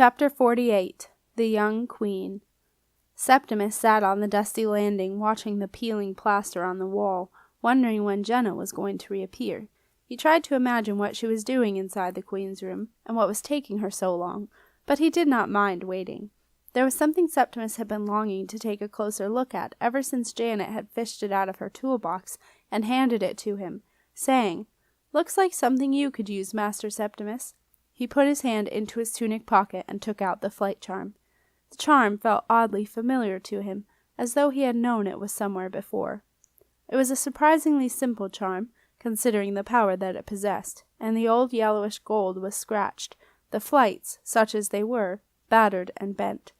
Chapter 48. The Young Queen. Septimus sat on the dusty landing, watching the peeling plaster on the wall, wondering when Jenna was going to reappear. He tried to imagine what she was doing inside the Queen's room, and what was taking her so long, but he did not mind waiting. There was something Septimus had been longing to take a closer look at ever since Janet had fished it out of her toolbox and handed it to him, saying, "Looks like something you could use, Master Septimus." He put his hand into his tunic pocket and took out the Flyte charm. The charm felt oddly familiar to him, as though he had known it was somewhere before. It was a surprisingly simple charm, considering the power that it possessed, and the old yellowish gold was scratched, the Flytes, such as they were, battered and bent.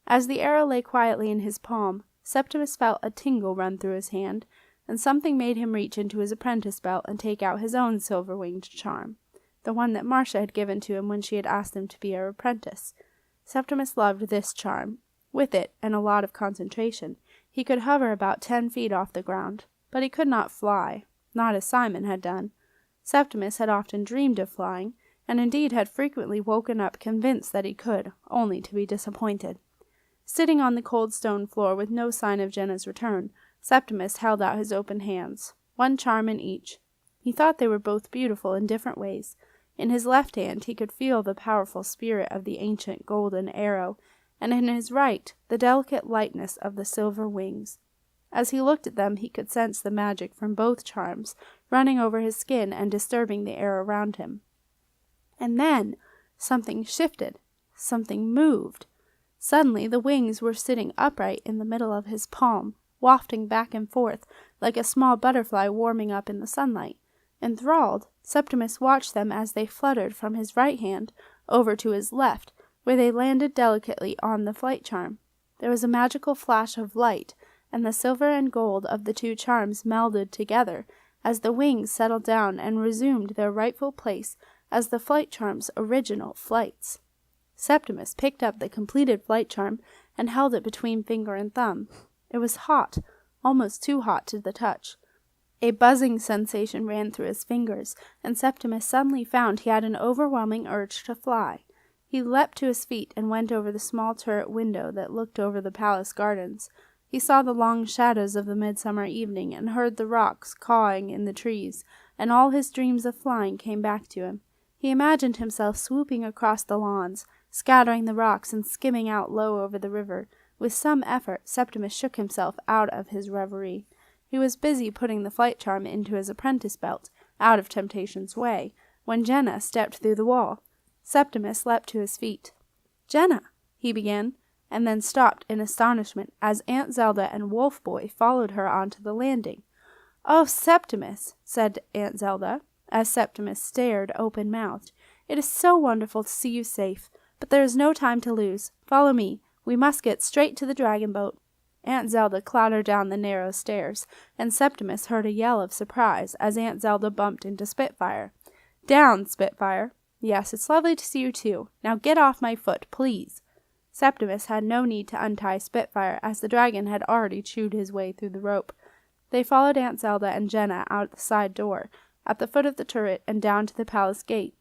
As the arrow lay quietly in his palm, Septimus felt a tingle run through his hand, and something made him reach into his apprentice belt and take out his own silver-winged charm, the one that Marcia had given to him when she had asked him to be her apprentice. Septimus loved this charm. With it, and a lot of concentration, he could hover about 10 feet off the ground, but he could not fly, not as Simon had done. Septimus had often dreamed of flying, and indeed had frequently woken up convinced that he could, only to be disappointed. Sitting on the cold stone floor with no sign of Jenna's return, Septimus held out his open hands, one charm in each. He thought they were both beautiful in different ways. In his left hand he could feel the powerful spirit of the ancient golden arrow, and in his right the delicate lightness of the silver wings. As he looked at them he could sense the magic from both charms running over his skin and disturbing the air around him. And then something shifted, something moved. Suddenly the wings were sitting upright in the middle of his palm, wafting back and forth like a small butterfly warming up in the sunlight. Enthralled, Septimus watched them as they fluttered from his right hand over to his left, where they landed delicately on the Flyte charm. There was a magical flash of light, and the silver and gold of the two charms melded together as the wings settled down and resumed their rightful place as the Flyte charm's original flights. Septimus picked up the completed Flyte charm and held it between finger and thumb. It was hot, almost too hot to the touch. A buzzing sensation ran through his fingers, and Septimus suddenly found he had an overwhelming urge to fly. He leapt to his feet and went over the small turret window that looked over the palace gardens. He saw the long shadows of the midsummer evening and heard the rocks cawing in the trees, and all his dreams of flying came back to him. He imagined himself swooping across the lawns, scattering the rocks and skimming out low over the river. With some effort, Septimus shook himself out of his reverie. He was busy putting the Flyte charm into his apprentice belt, out of temptation's way, when Jenna stepped through the wall. Septimus leapt to his feet. "Jenna," he began, and then stopped in astonishment as Aunt Zelda and Wolf Boy followed her onto the landing. "Oh, Septimus," said Aunt Zelda, as Septimus stared open-mouthed. "It is so wonderful to see you safe, but there is no time to lose. Follow me. We must get straight to the dragon boat." Aunt Zelda clattered down the narrow stairs, and Septimus heard a yell of surprise as Aunt Zelda bumped into Spitfire. "Down, Spitfire. Yes, it's lovely to see you too. Now get off my foot, please." Septimus had no need to untie Spitfire, as the dragon had already chewed his way through the rope. They followed Aunt Zelda and Jenna out the side door, at the foot of the turret, and down to the palace gate.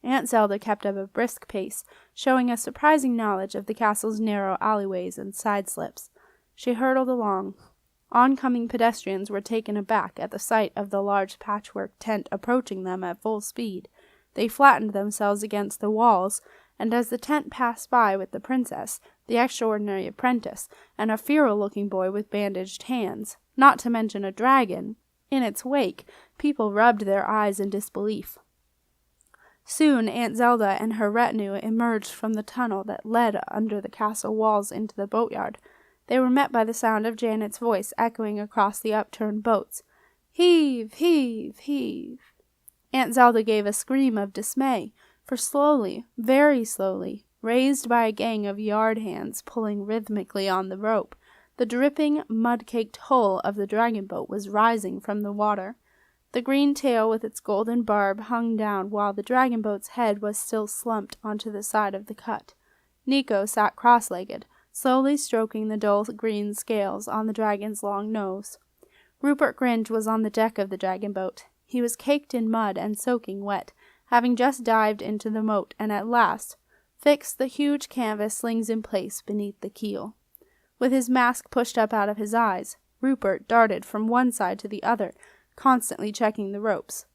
Aunt Zelda kept up a brisk pace, showing a surprising knowledge of the castle's narrow alleyways and side-slips. She hurtled along. Oncoming pedestrians were taken aback at the sight of the large patchwork tent approaching them at full speed. They flattened themselves against the walls, and as the tent passed by with the princess, the extraordinary apprentice, and a feral-looking boy with bandaged hands, not to mention a dragon, in its wake, people rubbed their eyes in disbelief. Soon Aunt Zelda and her retinue emerged from the tunnel that led under the castle walls into the boatyard. They were met by the sound of Janet's voice echoing across the upturned boats. "Heave, heave, heave!" Aunt Zelda gave a scream of dismay, for slowly, very slowly, raised by a gang of yard hands pulling rhythmically on the rope, the dripping, mud-caked hull of the dragon boat was rising from the water. The green tail with its golden barb hung down while the dragon boat's head was still slumped onto the side of the cut. Nico sat cross-legged, slowly stroking the dull green scales on the dragon's long nose. Rupert Gringe was on the deck of the dragon boat. He was caked in mud and soaking wet, having just dived into the moat and at last, fixed the huge canvas slings in place beneath the keel. With his mask pushed up out of his eyes, Rupert darted from one side to the other, constantly checking the ropes.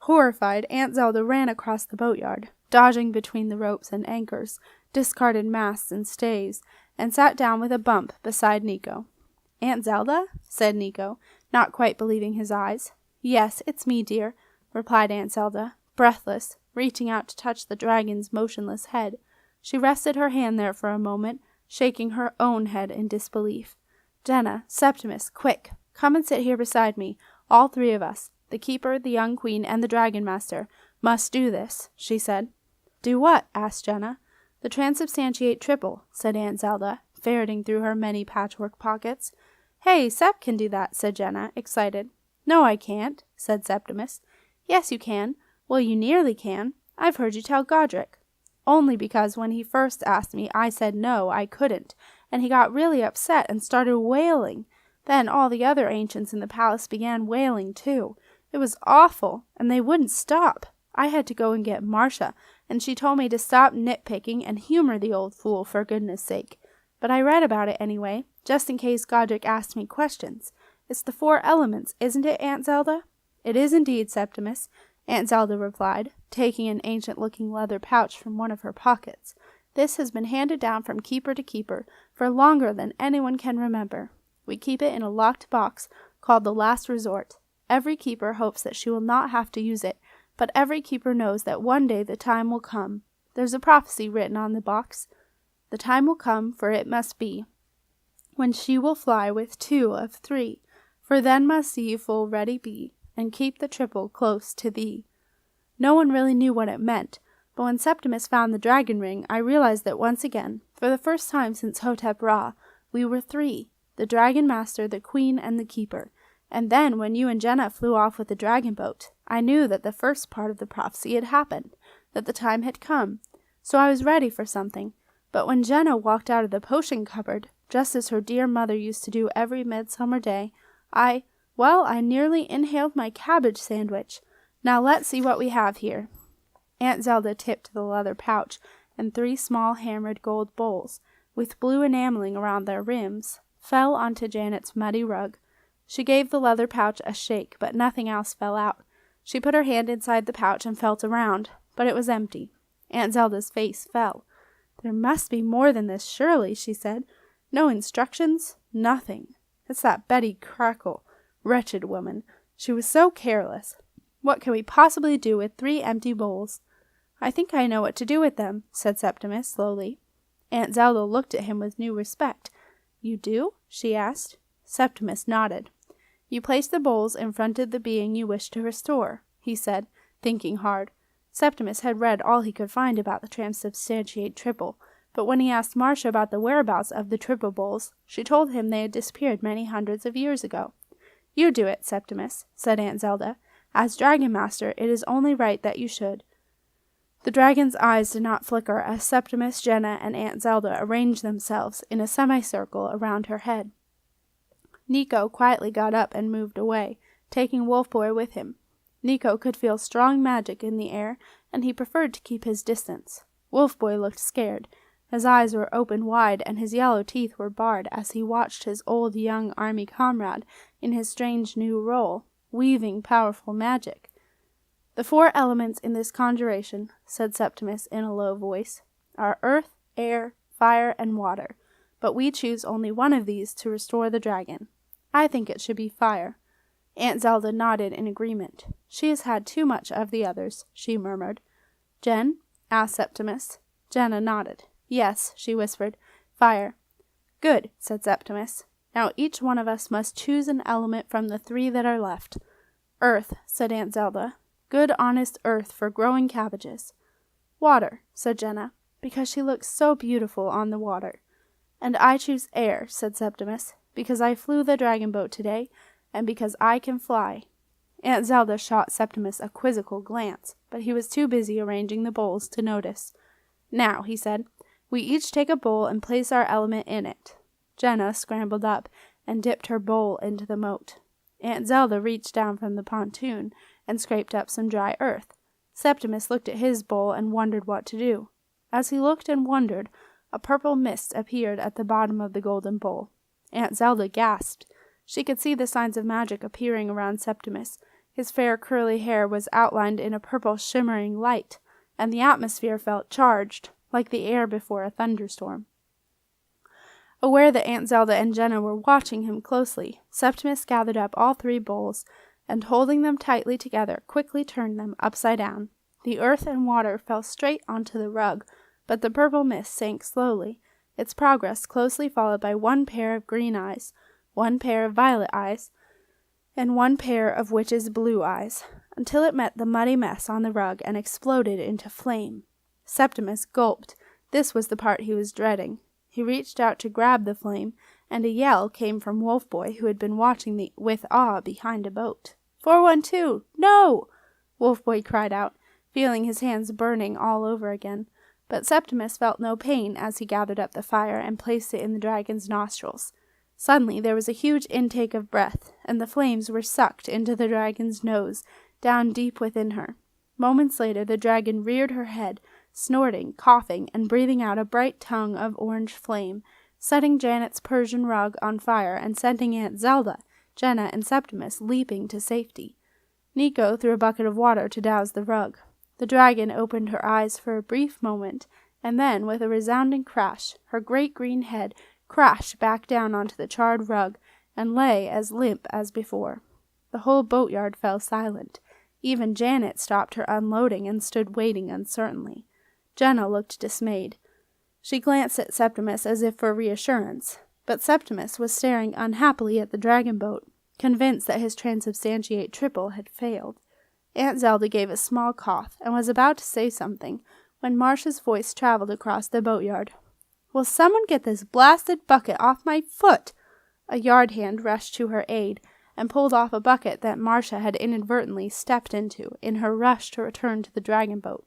Horrified, Aunt Zelda ran across the boatyard, dodging between the ropes and anchors, discarded masts and stays, and sat down with a bump beside Nico. "Aunt Zelda?" said Nico, not quite believing his eyes. "Yes, it's me, dear," replied Aunt Zelda, breathless, reaching out to touch the dragon's motionless head. She rested her hand there for a moment, shaking her own head in disbelief. "Jenna, Septimus, quick, come and sit here beside me, all three of us. The keeper, the young queen, and the dragon master must do this," she said. "Do what?" asked Jenna. "The transubstantiate triple," said Aunt Zelda, ferreting through her many patchwork pockets. "Hey, Sep can do that," said Jenna, excited. "No, I can't," said Septimus. "Yes, you can. Well, you nearly can. I've heard you tell Godric." "Only because when he first asked me I said no, I couldn't, and he got really upset and started wailing. Then all the other ancients in the palace began wailing too. It was awful, and they wouldn't stop. I had to go and get Marcia, and she told me to stop nitpicking and humor the old fool for goodness sake. But I read about it anyway, just in case Godric asked me questions. It's the 4 elements, isn't it, Aunt Zelda?" "It is indeed, Septimus," Aunt Zelda replied, taking an ancient-looking leather pouch from one of her pockets. "This has been handed down from keeper to keeper for longer than anyone can remember. We keep it in a locked box called the Last Resort. Every keeper hopes that she will not have to use it, but every keeper knows that one day the time will come. There's a prophecy written on the box. The time will come, for it must be, when she will fly with 2 of 3, for then must thee full ready be, and keep the triple close to thee." No one really knew what it meant, but when Septimus found the dragon ring, I realized that once again, for the first time since Hotep Ra, we were 3, the dragon master, the queen, and the keeper. And then, when you and Jenna flew off with the dragon boat, I knew that the first part of the prophecy had happened, that the time had come. So I was ready for something. But when Jenna walked out of the potion cupboard, just as her dear mother used to do every midsummer day, I nearly inhaled my cabbage sandwich. Now let's see what we have here. Aunt Zelda tipped the leather pouch, and 3 small hammered gold bowls, with blue enameling around their rims, fell onto Janet's muddy rug. She gave the leather pouch a shake, but nothing else fell out. She put her hand inside the pouch and felt around, but it was empty. Aunt Zelda's face fell. "There must be more than this, surely," she said. "No instructions? Nothing. It's that Betty Crackle. Wretched woman. She was so careless. What can we possibly do with 3 empty bowls?" "I think I know what to do with them," said Septimus slowly. Aunt Zelda looked at him with new respect. "You do?" she asked. Septimus nodded. "You place the bowls in front of the being you wish to restore," he said, thinking hard. Septimus had read all he could find about the transubstantiate triple, but when he asked Marcia about the whereabouts of the triple bowls, she told him they had disappeared many hundreds of years ago. "You do it, Septimus," said Aunt Zelda. "As Dragon Master, it is only right that you should." The dragon's eyes did not flicker as Septimus, Jenna, and Aunt Zelda arranged themselves in a semicircle around her head. Nico quietly got up and moved away, taking Wolfboy with him. Nico could feel strong magic in the air, and he preferred to keep his distance. Wolfboy looked scared. His eyes were open wide, and his yellow teeth were bared as he watched his old young army comrade in his strange new role, weaving powerful magic. "The 4 elements in this conjuration," said Septimus in a low voice, "are earth, air, fire, and water, but we choose only one of these to restore the dragon. I think it should be fire." Aunt Zelda nodded in agreement. "She has had too much of the others," she murmured. "Jen?" asked Septimus. Jenna nodded. "Yes," she whispered. "Fire." "Good," said Septimus. "Now each one of us must choose an element from the 3 that are left." "Earth," said Aunt Zelda. "Good honest earth for growing cabbages." "Water," said Jenna, "because she looks so beautiful on the water." "And I choose air," said Septimus, "because I flew the dragon boat today, and because I can fly." Aunt Zelda shot Septimus a quizzical glance, but he was too busy arranging the bowls to notice. "Now," he said, "we each take a bowl and place our element in it." Jenna scrambled up and dipped her bowl into the moat. Aunt Zelda reached down from the pontoon and scraped up some dry earth. Septimus looked at his bowl and wondered what to do. As he looked and wondered, a purple mist appeared at the bottom of the golden bowl. Aunt Zelda gasped. She could see the signs of magic appearing around Septimus. His fair curly hair was outlined in a purple shimmering light, and the atmosphere felt charged, like the air before a thunderstorm. Aware that Aunt Zelda and Jenna were watching him closely, Septimus gathered up all 3 bowls, and holding them tightly together, quickly turned them upside down. The earth and water fell straight onto the rug, but the purple mist sank slowly, its progress closely followed by 1 pair of green eyes, 1 pair of violet eyes, and 1 pair of witch's blue eyes, until it met the muddy mess on the rug and exploded into flame. Septimus gulped. This was the part he was dreading. He reached out to grab the flame, and a yell came from Wolf Boy, who had been watching with awe behind a boat. 412! No! Wolf Boy cried out, feeling his hands burning all over again. But Septimus felt no pain as he gathered up the fire and placed it in the dragon's nostrils. Suddenly there was a huge intake of breath, and the flames were sucked into the dragon's nose, down deep within her. Moments later the dragon reared her head, snorting, coughing, and breathing out a bright tongue of orange flame, setting Janet's Persian rug on fire and sending Aunt Zelda, Jenna, and Septimus leaping to safety. Nico threw a bucket of water to douse the rug. The dragon opened her eyes for a brief moment, and then, with a resounding crash, her great green head crashed back down onto the charred rug and lay as limp as before. The whole boatyard fell silent. Even Janet stopped her unloading and stood waiting uncertainly. Jenna looked dismayed. She glanced at Septimus as if for reassurance, but Septimus was staring unhappily at the dragon boat, convinced that his transubstantiate triple had failed. Aunt Zelda gave a small cough and was about to say something when Marcia's voice traveled across the boatyard. "Will someone get this blasted bucket off my foot?" A yard hand rushed to her aid and pulled off a bucket that Marcia had inadvertently stepped into in her rush to return to the dragon boat.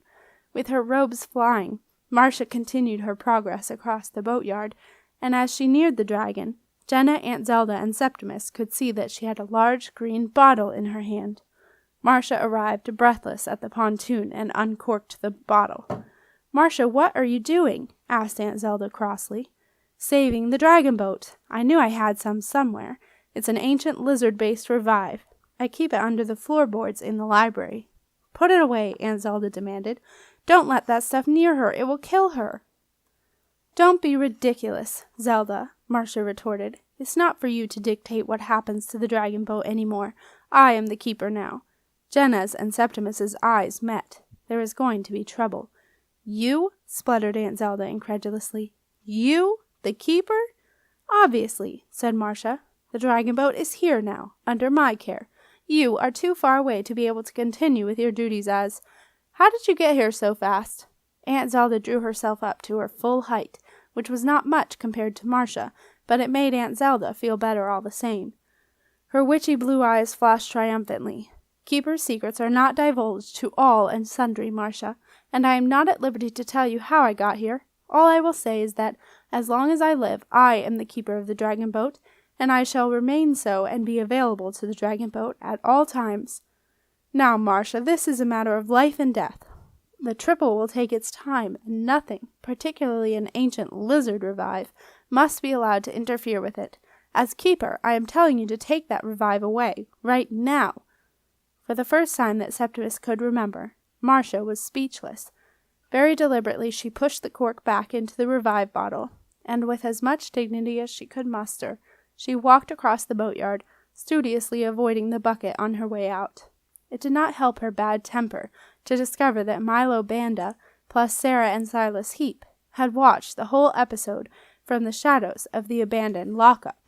With her robes flying, Marcia continued her progress across the boatyard, and as she neared the dragon, Jenna, Aunt Zelda, and Septimus could see that she had a large green bottle in her hand. Marcia arrived breathless at the pontoon and uncorked the bottle. "Marcia, what are you doing?" asked Aunt Zelda crossly. "Saving the dragon boat. I knew I had some somewhere. It's an ancient lizard-based revive. I keep it under the floorboards in the library." "Put it away," Aunt Zelda demanded. "Don't let that stuff near her. It will kill her." "Don't be ridiculous, Zelda," Marcia retorted. "It's not for you to dictate what happens to the dragon boat anymore. I am the keeper now." Jenna's and Septimus's eyes met. There was going to be trouble. "You?" spluttered Aunt Zelda incredulously. "You? The keeper?" "Obviously," said Marcia. "The dragon boat is here now, under my care. You are too far away to be able to continue with your duties as— How did you get here so fast?" Aunt Zelda drew herself up to her full height, which was not much compared to Marcia, but it made Aunt Zelda feel better all the same. Her witchy blue eyes flashed triumphantly. "Keeper's secrets are not divulged to all and sundry, Marcia, and I am not at liberty to tell you how I got here. All I will say is that, as long as I live, I am the keeper of the dragon boat, and I shall remain so and be available to the dragon boat at all times. Now, Marcia, this is a matter of life and death. The triple will take its time, and nothing, particularly an ancient lizard revive, must be allowed to interfere with it. As keeper, I am telling you to take that revive away, right now." For the first time that Septimus could remember, Marcia was speechless. Very deliberately she pushed the cork back into the revive bottle, and with as much dignity as she could muster, she walked across the boatyard, studiously avoiding the bucket on her way out. It did not help her bad temper to discover that Milo Banda, plus Sarah and Silas Heap, had watched the whole episode from the shadows of the abandoned lock-up.